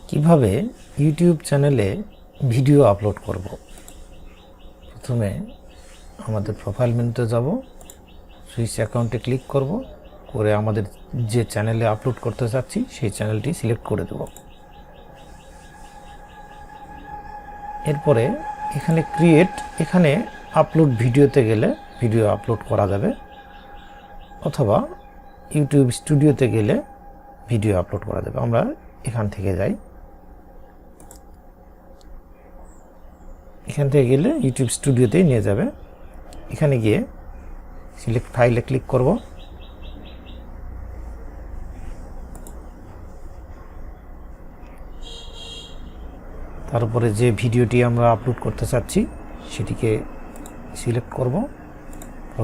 কিভাবে ইউটিউব চ্যানেলে video upload করব। প্রথমে আমাদের প্রোফাইল মেনুতে যাব, সুইচ অ্যাকাউন্টে ক্লিক করব, করে আমাদের যে চ্যানেলে আপলোড করতে চাচ্ছি সেই চ্যানেলটি সিলেক্ট করে দেব। এরপরে এখানে ক্রিয়েট, এখানে আপলোড ভিডিওতে গেলে ভিডিও আপলোড করা যাবে, অথবা ইউটিউব স্টুডিওতে গেলে ভিডিও আপলোড করা যাবে। আমরা এখান থেকে যাই, এখান থেকে গেলে ইউটিউব স্টুডিওতেই নিয়ে যাবে। এখানে গিয়ে সিলেক্ট ফাইলে ক্লিক করব, তারপরে যে ভিডিওটি আমরা আপলোড করতে চাচ্ছি সেটিকে সিলেক্ট করব,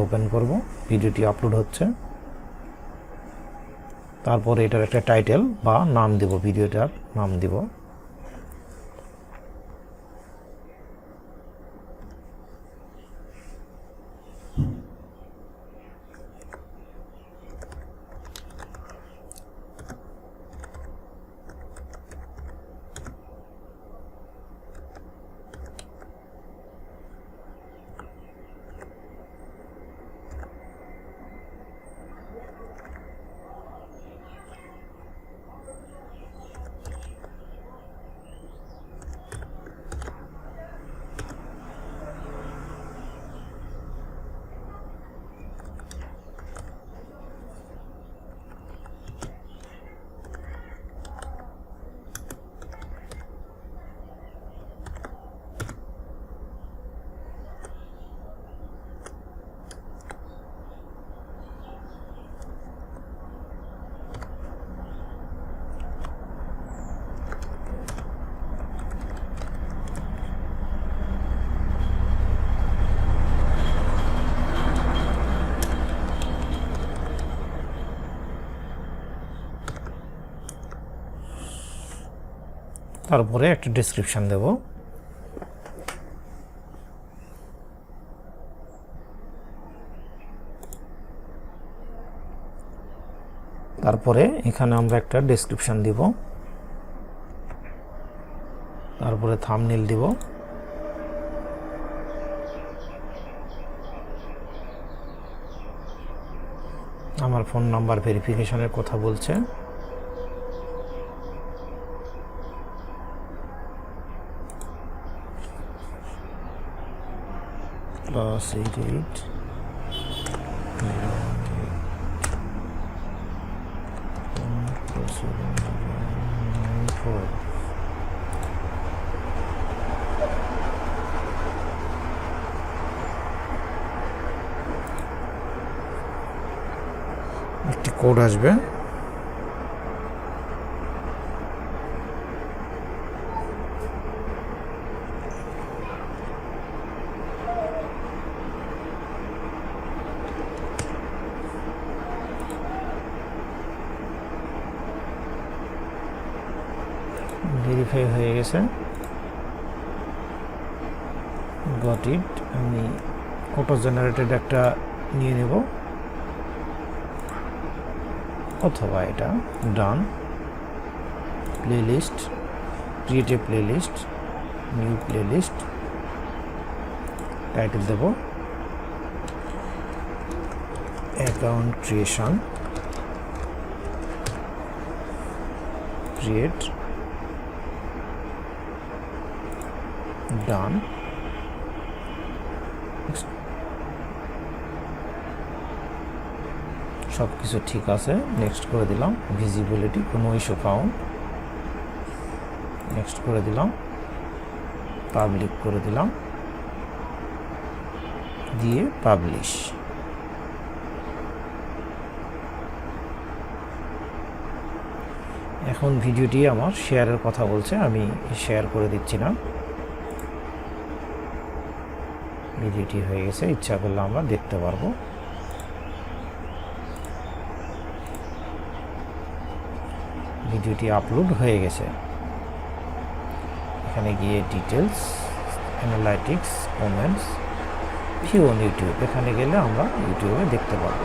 ওপেন করব। ভিডিওটি আপলোড হচ্ছে। তারপরে এটার একটা টাইটেল বা নাম দেব, ভিডিওটার নাম দেব। তারপরে একটা ডেসক্রিপশন দেব। তারপরে এখানে আমরা একটা ডেসক্রিপশন দিব, তারপরে থাম্বনেইল দিব। আমার ফোন নাম্বার ভেরিফিকেশনের কথা বলছে। +88 একটি কোড আসবে। ভেরিফাই হয়ে গেছে, গট ইট। আমি অটো জেনারেটেড একটা নিয়ে নেব, অথবা এটা done. Playlist, create a playlist, new playlist, title দেব অ্যাকাউন্ট ক্রিয়েশন, ক্রিয়েট, ডান। সব কিছু ঠিক আছে, নেক্সট করে দিলাম। ভিজিবিলিটি কোনো ইস্যু ফাউন্ড, নেক্সট করে দিলাম। পাবলিক করে দিলাম, দিয়ে পাবলিশ। এখন ভিডিওটি আমার শেয়ারের কথা বলছে, আমি শেয়ার করে দিচ্ছি না। ভিডিওটি হয়ে গেছে, ইচ্ছা করলে আমরা দেখতে পারবো। ভিডিওটি আপলোড হয়ে গেছে। এখানে গিয়ে details, analytics, comments, view on YouTube, এখানে গেলে আমরা ইউটিউবে দেখতে পারবো।